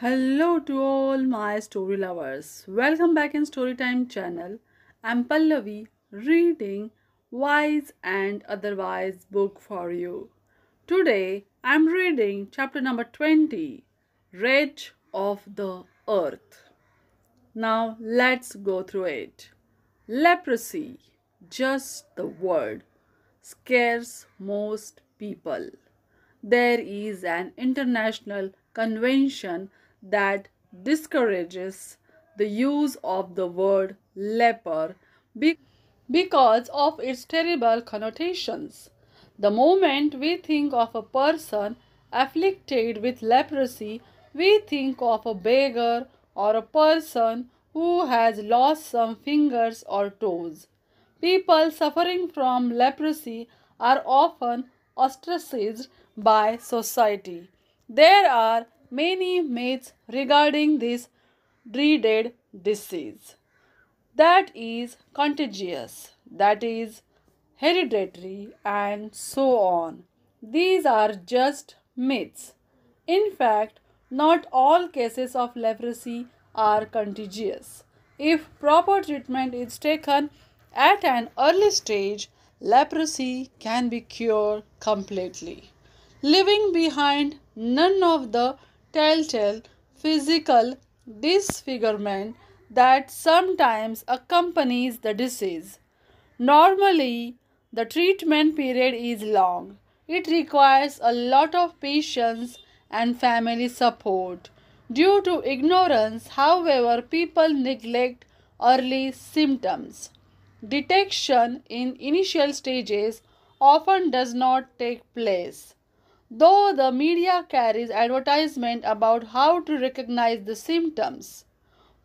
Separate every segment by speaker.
Speaker 1: Hello to all my story lovers. Welcome back in Storytime channel. I'm Pallavi reading Wise and Otherwise book for you. Today I'm reading chapter number 20, Rage of the Earth. Now let's go through it. Leprosy, just the word, scares most people. There is an international convention that discourages the use of the word leper because of its terrible connotations. The moment we think of a person afflicted with leprosy, we think of a beggar or a person who has lost some fingers or toes. People suffering from leprosy are often ostracized by society. There are many myths regarding this dreaded disease that is contagious, that is hereditary, and so on. These are just myths. In fact, not all cases of leprosy are contagious. If proper treatment is taken at an early stage, leprosy can be cured completely, leaving behind none of the telltale physical disfigurement that sometimes accompanies the disease. Normally, the treatment period is long. It requires a lot of patience and family support. Due to ignorance, however, people neglect early symptoms. Detection in initial stages often does not take place. Though the media carries advertisement about how to recognize the symptoms,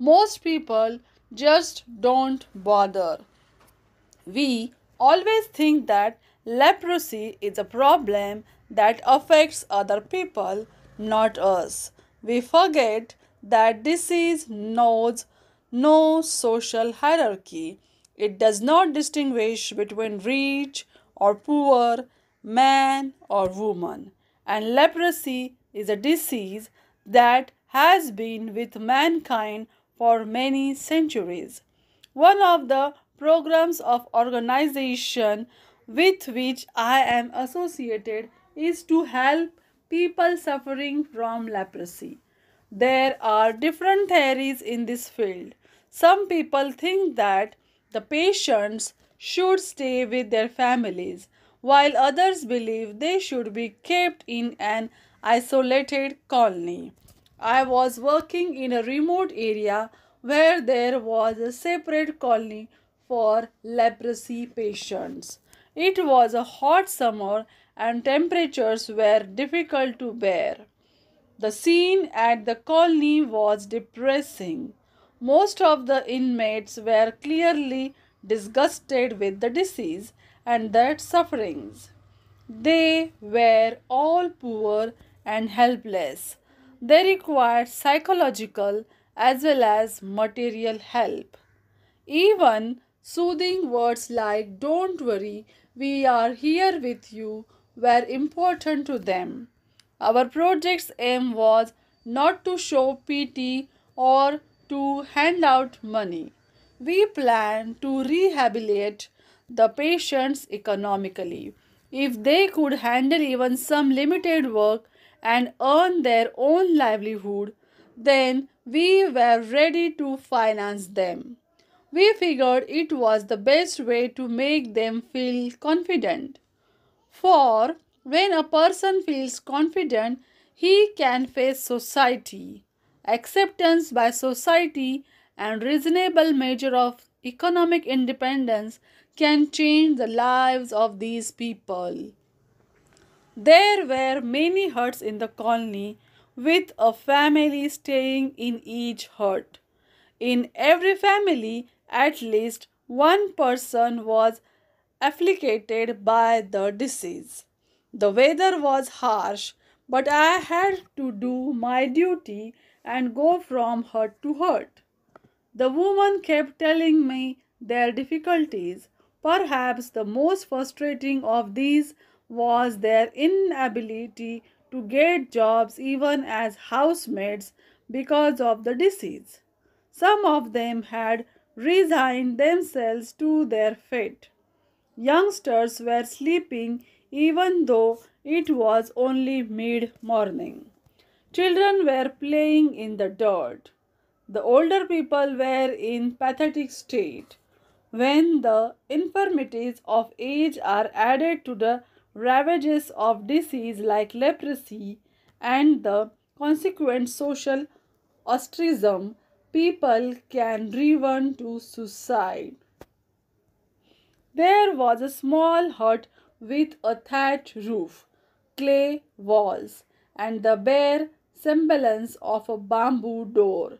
Speaker 1: most people just don't bother. We always think that leprosy is a problem that affects other people, not us. We forget that disease knows no social hierarchy. It does not distinguish between rich or poor, man or woman. And leprosy is a disease that has been with mankind for many centuries. One of the programs of organization with which I am associated is to help people suffering from leprosy. There are different theories in this field. Some people think that the patients should stay with their families, while others believe they should be kept in an isolated colony. I was working in a remote area where there was a separate colony for leprosy patients. It was a hot summer and temperatures were difficult to bear. The scene at the colony was depressing. Most of the inmates were clearly disgusted with the disease and their sufferings. They were all poor and helpless. They required psychological as well as material help. Even soothing words like "Don't worry, we are here with you" were important to them. Our project's aim was not to show pity or to hand out money. We planned to rehabilitate the patients economically. If they could handle even some limited work and earn their own livelihood, then we were ready to finance them. We figured it was the best way to make them feel confident. For when a person feels confident, he can face society. Acceptance by society and reasonable measure of economic independence can change the lives of these people. There were many huts in the colony, with a family staying in each hut. In every family, at least one person was afflicted by the disease. The weather was harsh, but I had to do my duty and go from hut to hut. The woman kept telling me their difficulties. Perhaps the most frustrating of these was their inability to get jobs even as housemaids because of the disease. Some of them had resigned themselves to their fate. Youngsters were sleeping even though it was only mid morning. Children were playing in the dirt. The older people were in pathetic state. When the infirmities of age are added to the ravages of disease like leprosy and the consequent social ostracism, people can driven to suicide. There was a small hut with a thatched roof, clay walls, and the bare semblance of a bamboo door.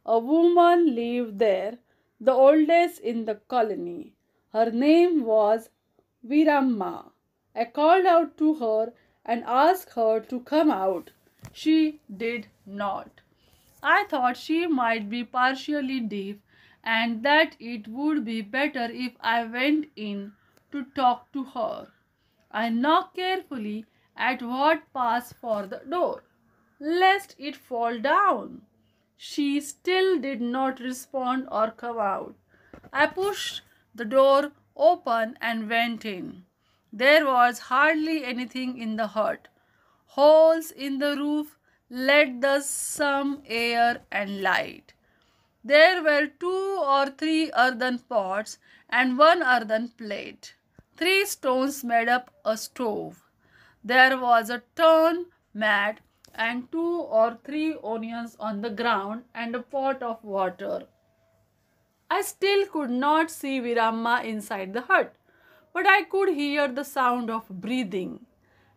Speaker 1: A woman lived there, the oldest in the colony. Her name was Viramma. I called out to her and asked her to come out. She did not. I thought she might be partially deaf and that it would be better if I went in to talk to her. I knocked carefully at what passed for the door, lest it fall down. She still did not respond or come out. I pushed the door open and went in. There was hardly anything in the hut. Holes in the roof let the some air and light. There were 2 or 3 earthen pots and 1 earthen plate. 3 stones made up a stove. There was a torn mat and 2 or 3 onions on the ground and a pot of water. I still could not see Viramma inside the hut, but I could hear the sound of breathing.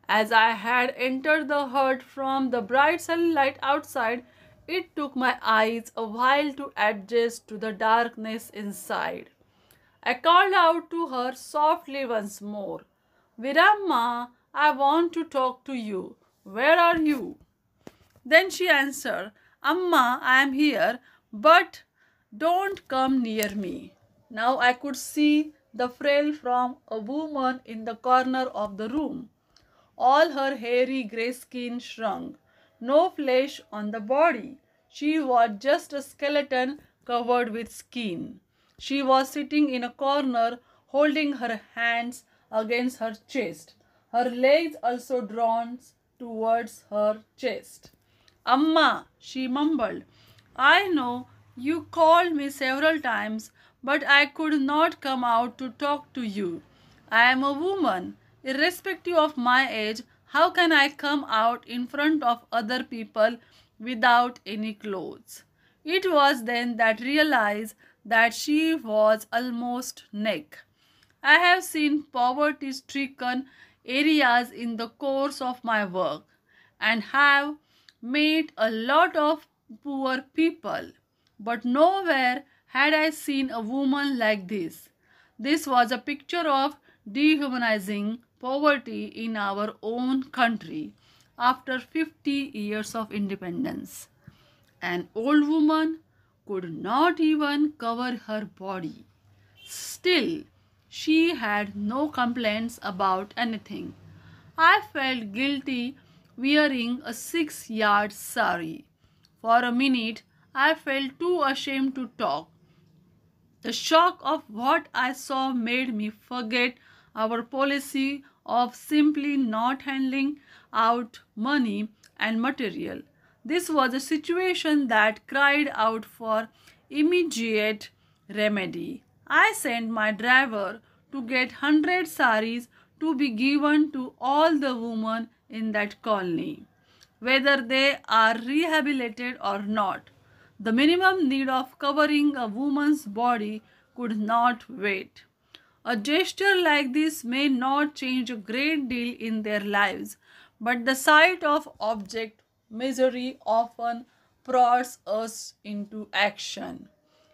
Speaker 1: As I had entered the hut from the bright sunlight outside, it took my eyes a while to adjust to the darkness inside. I called out to her softly once more, Viramma, I want to talk to you. Where are you? Then she answered, Amma, I am here, but don't come near me. Now I could see the frail form of a woman in the corner of the room. All her hairy grey skin shrunk, no flesh on the body. She was just a skeleton covered with skin. She was sitting in a corner, holding her hands against her chest, her legs also drawn towards her chest. Amma, she mumbled, I know you called me several times, but I could not come out to talk to you. I am a woman. Irrespective of my age, how can I come out in front of other people without any clothes? It was then that I realized that she was almost naked. I have seen poverty stricken areas in the course of my work and have met a lot of poor people, but nowhere had I seen a woman like this. This was a picture of dehumanizing poverty in our own country after 50 years of independence. An old woman could not even cover her body. Still, she had no complaints about anything. I felt guilty wearing a 6-yard sari. For a minute, I felt too ashamed to talk. The shock of what I saw made me forget our policy of simply not handing out money and material. This was a situation that cried out for immediate remedy. I sent my driver to get 100 saris to be given to all the women in that colony, whether they are rehabilitated or not. The minimum need of covering a woman's body could not wait. A gesture like this may not change a great deal in their lives, but the sight of object misery often prods us into action.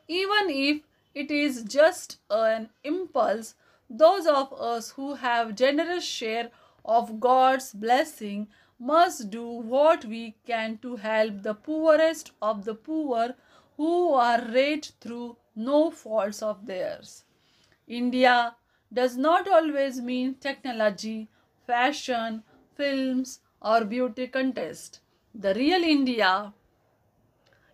Speaker 1: Even if it is just an impulse, those of us who have generous share of God's blessing must do what we can to help the poorest of the poor who are raised through no faults of theirs. India does not always mean technology, fashion, films, or beauty contest. The real India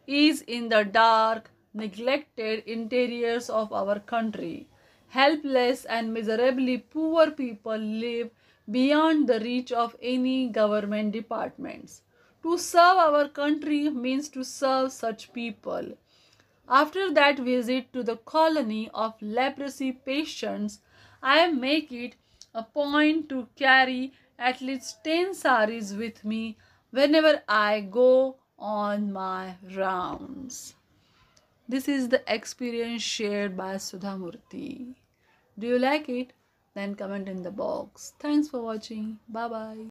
Speaker 1: is in the dark, neglected interiors of our country. Helpless and miserably poor people live beyond the reach of any government departments. To serve our country means to serve such people. After that visit to the colony of leprosy patients, I make it a point to carry at least 10 saris with me whenever I go on my rounds. This is the experience shared by Sudha Murty. Do you like it? Then comment in the box. Thanks for watching. Bye bye.